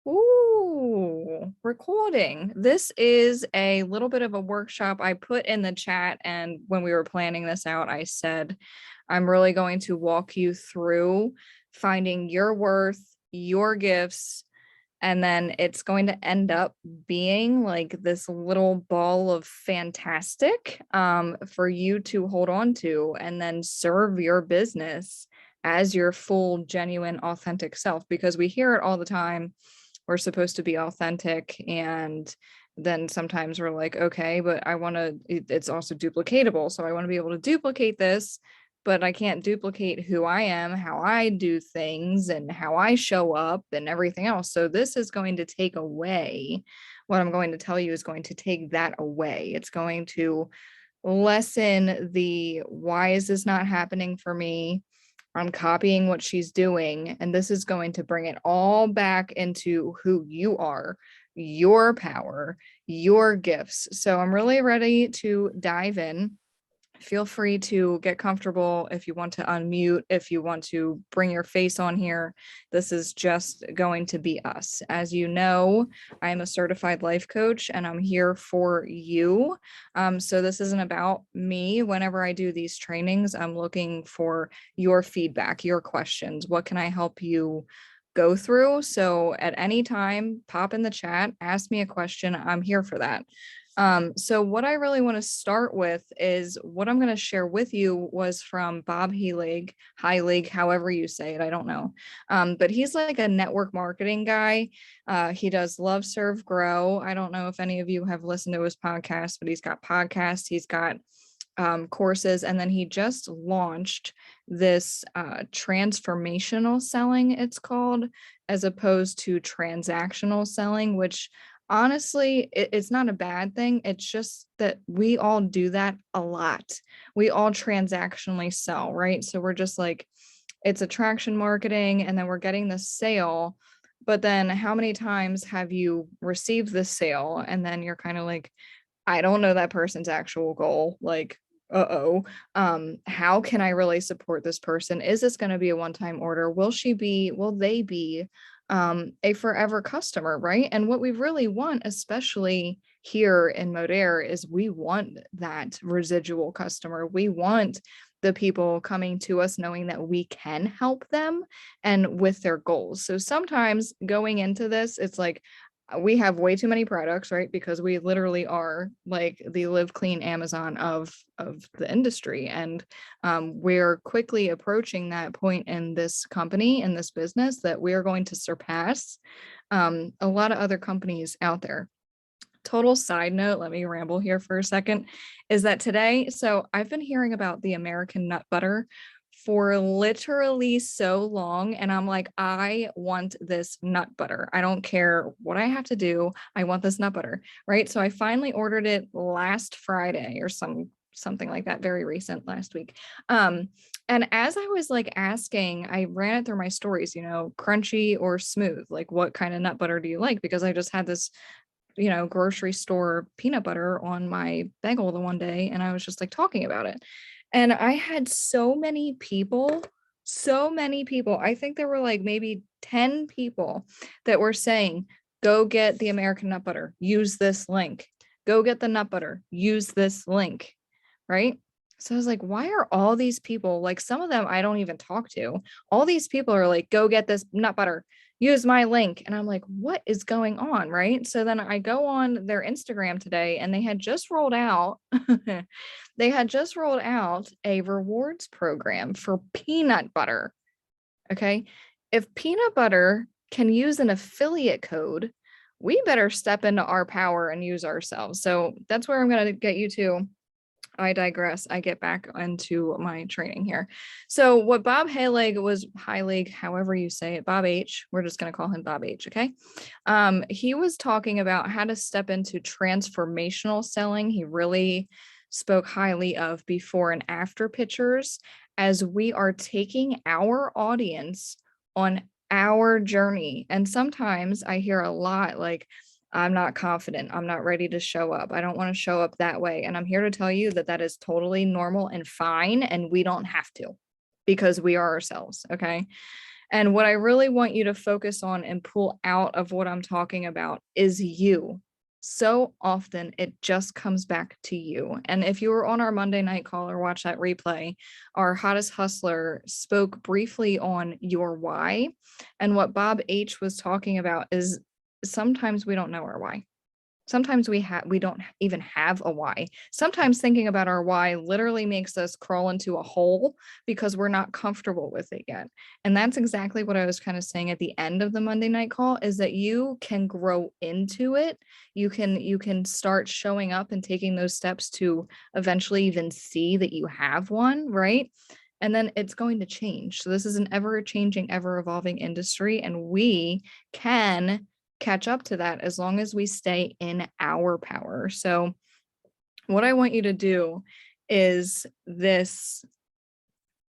Ooh, recording. This is a little bit of a workshop I put in the chat. And when we were planning this out, I said, I'm really going to walk you through finding your worth, your gifts, and then it's going to end up being like this little ball of fantastic for you to hold on to and then serve your business as your full, genuine, authentic self, because we hear it all the time. We're supposed to be authentic, and then sometimes we're like, okay, but I want to, it's also duplicatable, so I want to be able to duplicate this, but I can't duplicate who I am, how I do things, and how I show up and everything else. So this is going to take away what I'm going to tell you is going to take that away. It's going to lessen the why is this not happening for me? I'm copying what she's doing. And this is going to bring it all back into who you are, your power, your gifts. So I'm really ready to dive in. Feel free to get comfortable if you want to unmute, if you want to bring your face on here. This is just going to be us. As you know, I'm a certified life coach and I'm here for you. So this isn't about me. Whenever I do these trainings, I'm looking for your feedback, your questions. What can I help you go through? So at any time, pop in the chat, ask me a question. I'm here for that. So what I really want to start with is what I'm going to share with you was from Bob Heilig, however you say it, I don't know. But he's like a network marketing guy. He does Love, Serve, Grow. I don't know if any of you have listened to his podcast, but he's got podcasts, he's got courses, and then he just launched this transformational selling, it's called, as opposed to transactional selling, which honestly, it's not a bad thing. It's just that we all do that a lot. We all transactionally sell, right? So we're just like, it's attraction marketing, and then we're getting the sale. But then how many times have you received the sale and then you're kind of like, I don't know that person's actual goal. Like, how can I really support this person? Is this going to be a one-time order? Will they be a forever customer, right? And what we really want, especially here in Modair, is we want that residual customer. We want the people coming to us knowing that we can help them and with their goals. So sometimes going into this, it's like, we have way too many products, right? Because we literally are like the live clean Amazon of the industry. And we're quickly approaching that point in this company, in this business, that we are going to surpass a lot of other companies out there. Total side note, let me ramble here for a second, is that today, so I've been hearing about the American nut butter for literally so long. And I'm like, I want this nut butter. I don't care what I have to do. I want this nut butter, right? So I finally ordered it last Friday or something like that, very recent, last week. And as I was like asking, I ran it through my stories, crunchy or smooth, like what kind of nut butter do you like? Because I just had this grocery store peanut butter on my bagel the one day, and I was just like talking about it. And I had so many people, I think there were like maybe 10 people that were saying, go get the American nut butter, use this link. Go get the nut butter, use this link, right? So I was like, why are all these people, like some of them I don't even talk to, all these people are like, go get this nut butter, use my link. And I'm like, what is going on? Right. So then I go on their Instagram today and they had just rolled out, a rewards program for peanut butter. Okay. If peanut butter can use an affiliate code, we better step into our power and use ourselves. So that's where I'm going to get you to. I digress. I get back into my training here. So what Bob Heilig, however you say it, Bob H, we're just going to call him Bob H. Okay. He was talking about how to step into transformational selling. He really spoke highly of before and after pictures, as we are taking our audience on our journey. And sometimes I hear a lot like, I'm not confident. I'm not ready to show up. I don't want to show up that way. And I'm here to tell you that that is totally normal and fine. And we don't have to, because we are ourselves. Okay. And what I really want you to focus on and pull out of what I'm talking about is you. So often it just comes back to you. And if you were on our Monday night call or watch that replay, our hottest hustler spoke briefly on your why. And what Bob H was talking about is sometimes we don't know our why. Sometimes we don't even have a why. Sometimes thinking about our why literally makes us crawl into a hole because we're not comfortable with it yet. And that's exactly what I was kind of saying at the end of the Monday night call, is that you can grow into it. You can start showing up and taking those steps to eventually even see that you have one, right? And then it's going to change. So this is an ever changing, ever evolving industry, and we can catch up to that as long as we stay in our power. So what I want you to do is this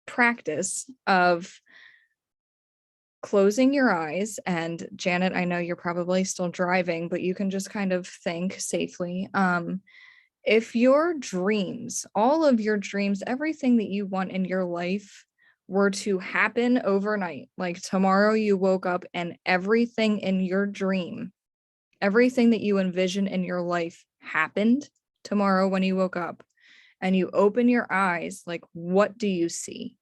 practice of closing your eyes. And Janet, I know you're probably still driving, but you can just kind of think safely. If your dreams, all of your dreams, everything that you want in your life were to happen overnight, like tomorrow you woke up and everything in your dream, everything that you envision in your life happened tomorrow when you woke up, and you open your eyes, like, what do you see?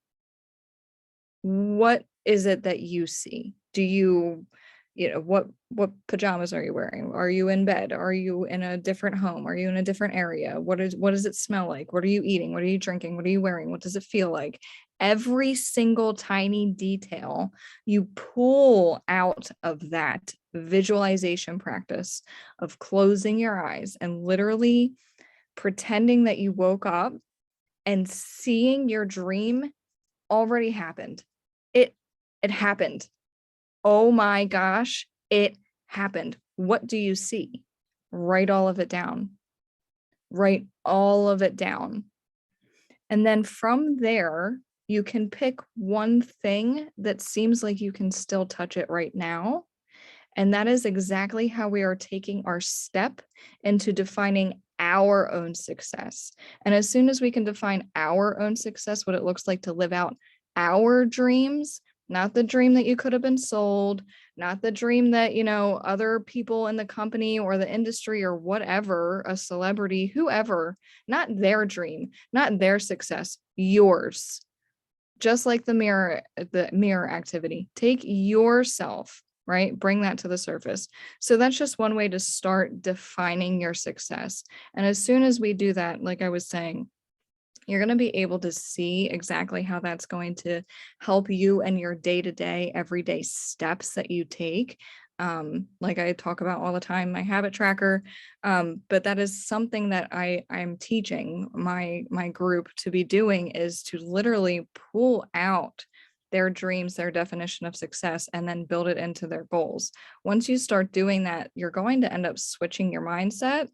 What is it that you see? Do you what pajamas are you wearing? Are you in bed? Are you in a different home? Are you in a different area? What does it smell like? What are you eating? What are you drinking? What are you wearing? What does it feel like? Every single tiny detail you pull out of that visualization practice of closing your eyes and literally pretending that you woke up and seeing your dream already happened. It it happened. Oh my gosh, it happened. What do you see? Write all of it down. Write all of it down. And then from there, you can pick one thing that seems like you can still touch it right now. And that is exactly how we are taking our step into defining our own success. And as soon as we can define our own success, what it looks like to live out our dreams, not the dream that you could have been sold, not the dream that, other people in the company or the industry or whatever, a celebrity, whoever, not their dream, not their success, yours. Just like the mirror activity, take yourself, right? Bring that to the surface. So that's just one way to start defining your success. And as soon as we do that, like I was saying, you're going to be able to see exactly how that's going to help you and your day-to-day, everyday steps that you take. Like I talk about all the time, my habit tracker. But that is something that I'm teaching my group to be doing, is to literally pull out their dreams, their definition of success, and then build it into their goals. Once you start doing that, you're going to end up switching your mindset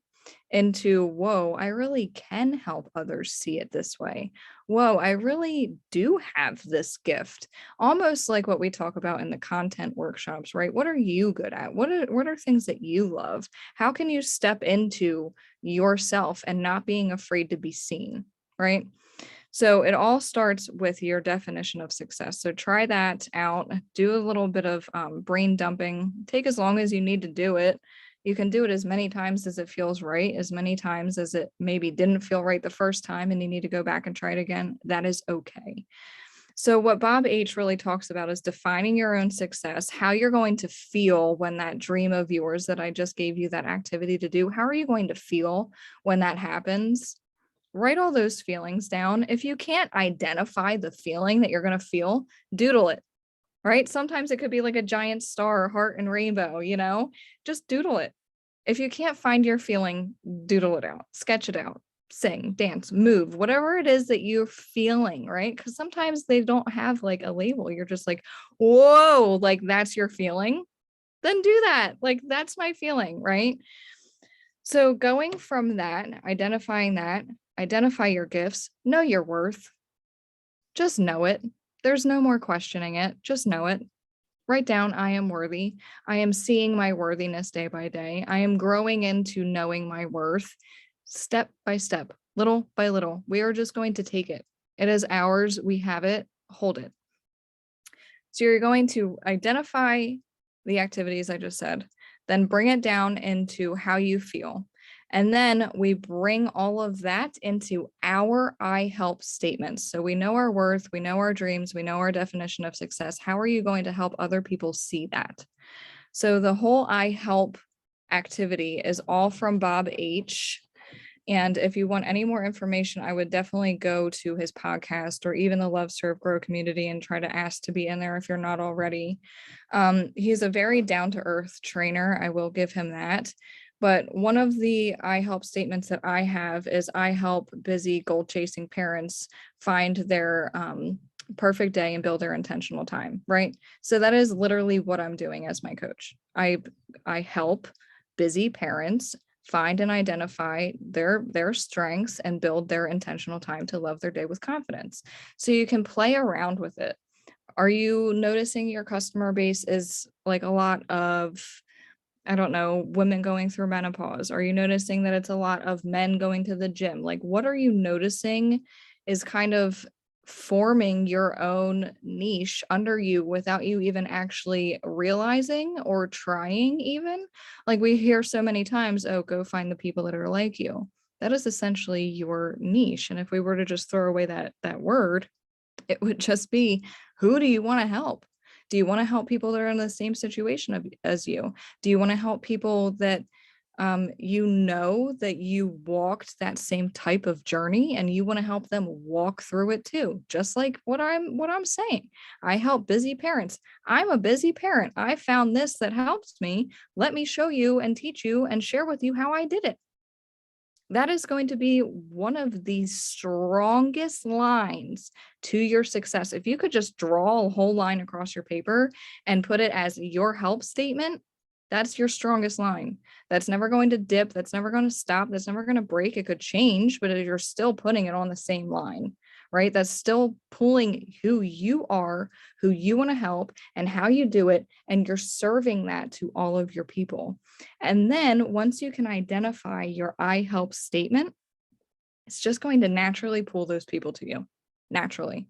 into, whoa, I really can help others see it this way. Whoa, I really do have this gift. Almost like what we talk about in the content workshops, right? What are you good at? What are things that you love? How can you step into yourself and not being afraid to be seen, right? So it all starts with your definition of success. So try that out. Do a little bit of brain dumping. Take as long as you need to do it. You can do it as many times as it feels right, as many times as it maybe didn't feel right the first time and you need to go back and try it again. That is okay. So what Bob H really talks about is defining your own success, how you're going to feel when that dream of yours that I just gave you that activity to do, how are you going to feel when that happens? Write all those feelings down. If you can't identify the feeling that you're going to feel, doodle it, right? Sometimes it could be like a giant star, heart, and rainbow, just doodle it. If you can't find your feeling, doodle it out, sketch it out, sing, dance, move, whatever it is that you're feeling, right? Because sometimes they don't have like a label. You're just like, whoa, like that's your feeling. Then do that. Like that's my feeling, right? So going from that, identify your gifts, know your worth, just know it. There's no more questioning it. Just know it. Write down, I am worthy. I am seeing my worthiness day by day. I am growing into knowing my worth step by step, little by little. We are just going to take it. It is ours. We have it. Hold it. So you're going to identify the activities I just said, then bring it down into how you feel. And then we bring all of that into our I help statements. So we know our worth, we know our dreams, we know our definition of success. How are you going to help other people see that? So the whole I help activity is all from Bob H. And if you want any more information, I would definitely go to his podcast or even the Love Serve Grow community and try to ask to be in there if you're not already. He's a very down to earth trainer. I will give him that. But one of the I help statements that I have is I help busy goal chasing parents find their perfect day and build their intentional time, right? So that is literally what I'm doing as my coach. I help busy parents find and identify their strengths and build their intentional time to love their day with confidence. So you can play around with it. Are you noticing your customer base is like a lot of, I don't know, women going through menopause? Are you noticing that it's a lot of men going to the gym? Like, what are you noticing is kind of forming your own niche under you without you even actually realizing or trying even? Like we hear so many times, oh, go find the people that are like you. That is essentially your niche. And if we were to just throw away that word, it would just be, who do you want to help? Do you want to help people that are in the same situation as you? Do you want to help people that you know that you walked that same type of journey and you want to help them walk through it too? Just like what I'm saying. I help busy parents. I'm a busy parent. I found this that helps me. Let me show you and teach you and share with you how I did it. That is going to be one of the strongest lines to your success. If you could just draw a whole line across your paper and put it as your help statement, that's your strongest line. That's never going to dip. That's never going to stop. That's never going to break. It could change, but you're still putting it on the same line, right? That's still pulling who you are, who you want to help, and how you do it. And you're serving that to all of your people. And then once you can identify your I help statement, it's just going to naturally pull those people to you, naturally.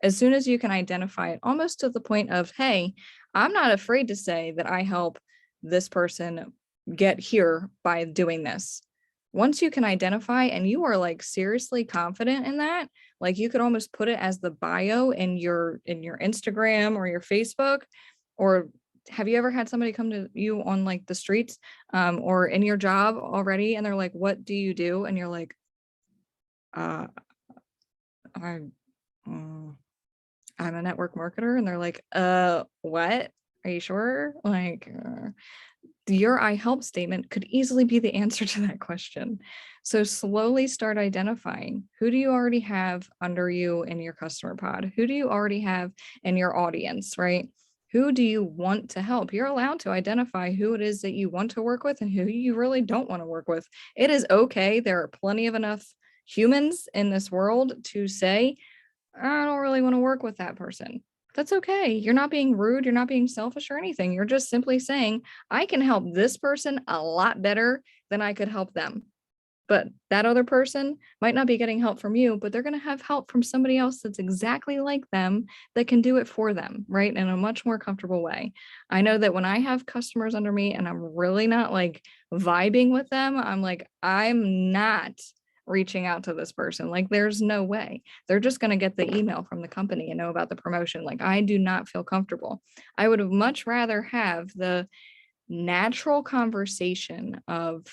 As soon as you can identify it, almost to the point of, hey, I'm not afraid to say that I help this person get here by doing this. Once you can identify and you are like seriously confident in that, like you could almost put it as the bio in your Instagram or your Facebook. Or have you ever had somebody come to you on like the streets or in your job already and they're like, what do you do? And you're like, uh I I'm a network marketer, and they're like, what? Are you sure? Like, your I help statement could easily be the answer to that question. So slowly start identifying, who do you already have under you in your customer pod? Who do you already have in your audience, right? Who do you want to help? You're allowed to identify who it is that you want to work with and who you really don't want to work with. It is okay. There are plenty of enough humans in this world to say, I don't really want to work with that person. That's okay. You're not being rude. You're not being selfish or anything. You're just simply saying, I can help this person a lot better than I could help them. But that other person might not be getting help from you, but they're going to have help from somebody else that's exactly like them that can do it for them, right? In a much more comfortable way. I know that when I have customers under me and I'm really not like vibing with them, I'm like, I'm not reaching out to this person. Like, there's no way. They're just going to get the email from the company and know about the promotion. Like, I do not feel comfortable. I would have much rather have the natural conversation of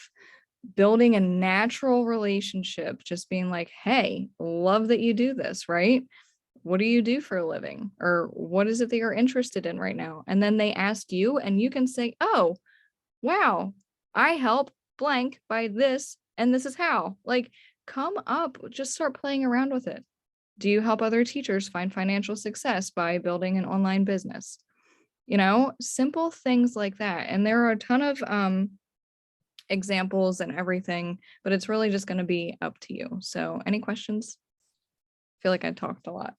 building a natural relationship, just being like, hey, love that you do this, right? What do you do for a living? Or what is it that you're interested in right now? And then they ask you, and you can say, oh, wow, I help blank by this, and this is how. Like, come up, just start playing around with it. Do you help other teachers find financial success by building an online business? You know, simple things like that. And there are a ton of examples and everything, but it's really just going to be up to you. So, any questions? I feel like I talked a lot.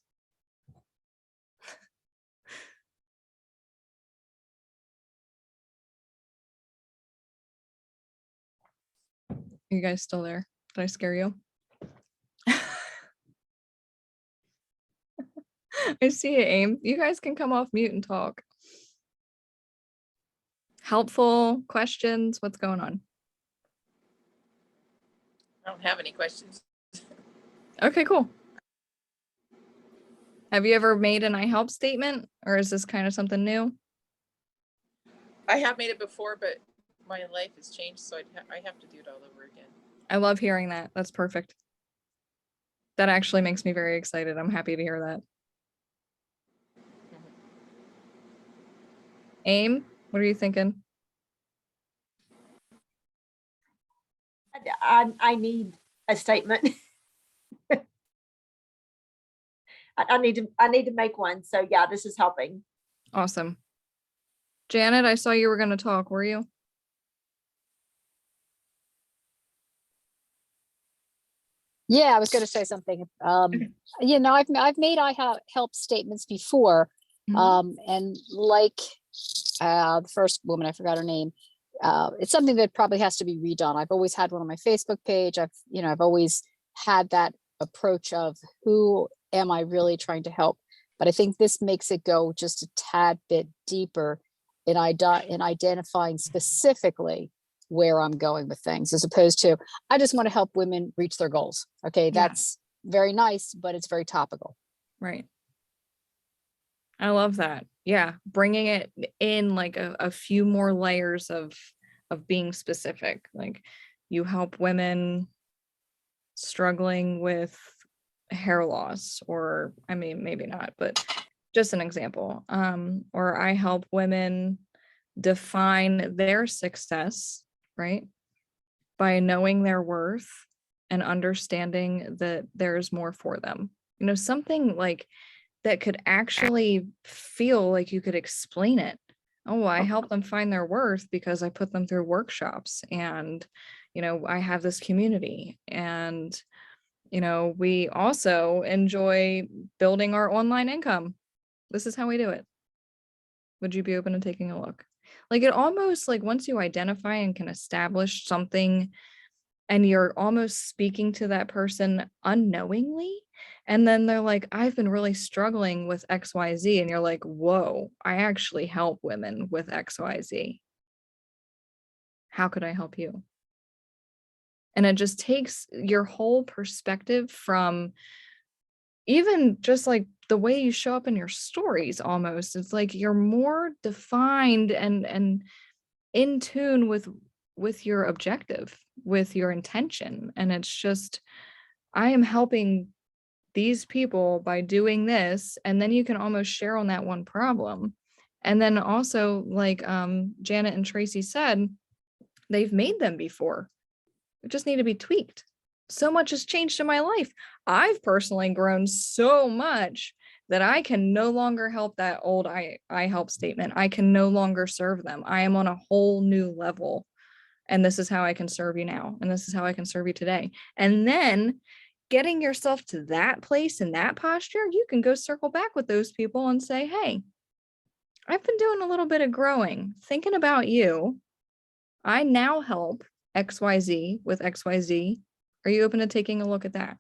Are you guys still there? Did I scare you? I see it, Aim. You guys can come off mute and talk. Helpful questions? What's going on? I don't have any questions. Okay, cool. Have you ever made an I help statement, or is this kind of something new? I have made it before, but my life has changed, so I have to do it all over again. I love hearing that. That's perfect. That actually makes me very excited. I'm happy to hear that. Aim, what are you thinking? I need a statement. I need to make one. So yeah, this is helping. Awesome. Janet, I saw you were going to talk. Were you? Yeah, I was going to say something. You know, I've made help statements before, and like the first woman, I forgot her name. It's something that probably has to be redone. I've always had one on my Facebook page. I've always had that approach of who am I really trying to help? But I think this makes it go just a tad bit deeper in identifying specifically where I'm going with things, as opposed to, I just want to help women reach their goals. Okay, that's very nice, but it's very topical. Right. I love that. Yeah, bringing it in like a few more layers of being specific. Like, you help women struggling with hair loss, or I mean, maybe not, but just an example. Or I help women define their success, right, by knowing their worth and understanding that there's more for them. You know, something like that could actually feel like you could explain it. Oh, I help them find their worth because I put them through workshops, and, you know, I have this community, and, you know, we also enjoy building our online income. This is how we do it. Would you be open to taking a look? Like, it almost, like, once you identify and can establish something, and you're almost speaking to that person unknowingly, and then they're like, I've been really struggling with XYZ, and you're like, whoa, I actually help women with XYZ. How could I help you? And it just takes your whole perspective from even just like the way you show up in your stories. Almost, it's like you're more defined and in tune with your objective, with your intention. And it's just, I am helping these people by doing this, and then you can almost share on that one problem. And then also, like Janet and Tracy said, they've made them before. It just need to be tweaked. So much has changed in my life. I've personally grown so much that I can no longer help that old I help statement. I can no longer serve them. I am on a whole new level. And this is how I can serve you now. And this is how I can serve you today. And then getting yourself to that place in that posture, you can go circle back with those people and say, hey, I've been doing a little bit of growing, thinking about you. I now help XYZ with XYZ. Are you open to taking a look at that?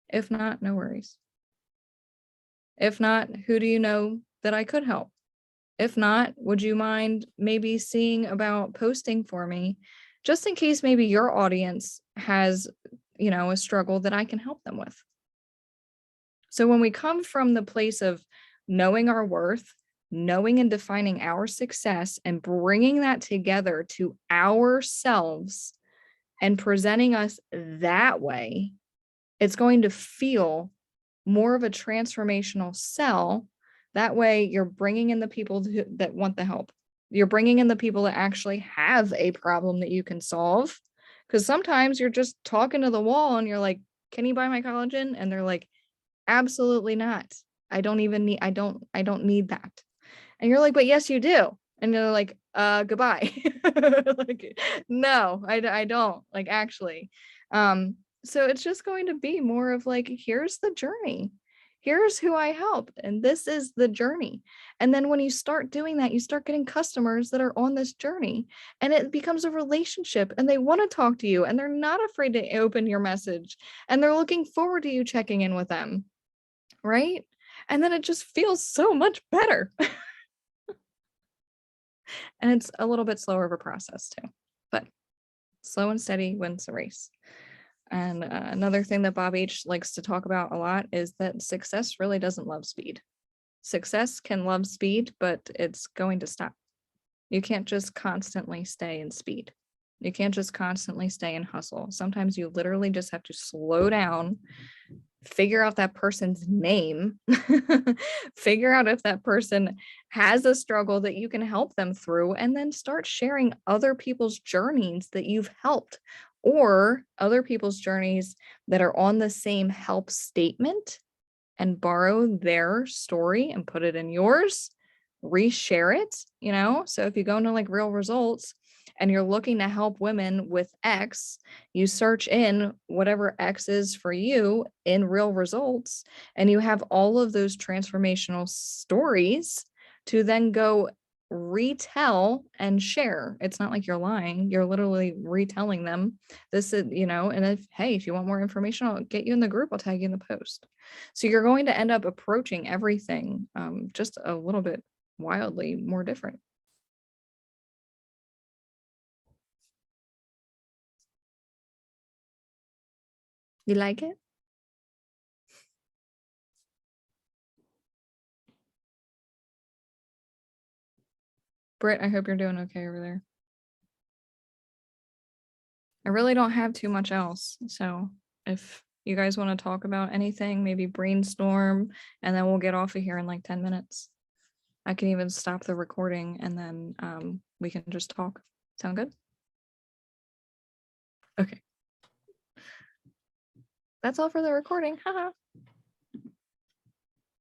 If not, no worries. If not, who do you know that I could help? If not, would you mind maybe seeing about posting for me, just in case maybe your audience has, you know, a struggle that I can help them with? So when we come from the place of knowing our worth, knowing and defining our success, and bringing that together to ourselves and presenting us that way, it's going to feel more of a transformational sell. That way you're bringing in the people that want the help. You're bringing in the people that actually have a problem that you can solve. Because sometimes you're just talking to the wall and you're like, can you buy my collagen? And they're like, absolutely not. I don't need that. And you're like, but yes, you do. And they're like, goodbye. Like, no, I don't, like, actually. So it's just going to be more of like, here's the journey. Here's who I help. And this is the journey. And then when you start doing that, you start getting customers that are on this journey, and it becomes a relationship, and they want to talk to you, and they're not afraid to open your message, and they're looking forward to you checking in with them. Right? And then it just feels so much better. And it's a little bit slower of a process too, but slow and steady wins the race. And another thing that Bob H likes to talk about a lot is that success really doesn't love speed. Success can love speed, but it's going to stop. You can't just constantly stay in speed. You can't just constantly stay in hustle. Sometimes you literally just have to slow down, figure out that person's name, figure out if that person has a struggle that you can help them through, and then start sharing other people's journeys that you've helped, or other people's journeys that are on the same help statement, and borrow their story and put it in yours, reshare it, you know? So if you go into like Real Results and you're looking to help women with X, you search in whatever X is for you in Real Results, and you have all of those transformational stories to then go retell and share. It's not like you're lying, you're literally retelling them. This is, you know, and if you want more information, I'll get you in the group, I'll tag you in the post. So you're going to end up approaching everything just a little bit wildly more different. You like it? Britt, I hope you're doing okay over there. I really don't have too much else. So if you guys want to talk about anything, maybe brainstorm, and then we'll get off of here in like 10 minutes. I can even stop the recording and then we can just talk. Sound good? Okay. That's all for the recording. Haha.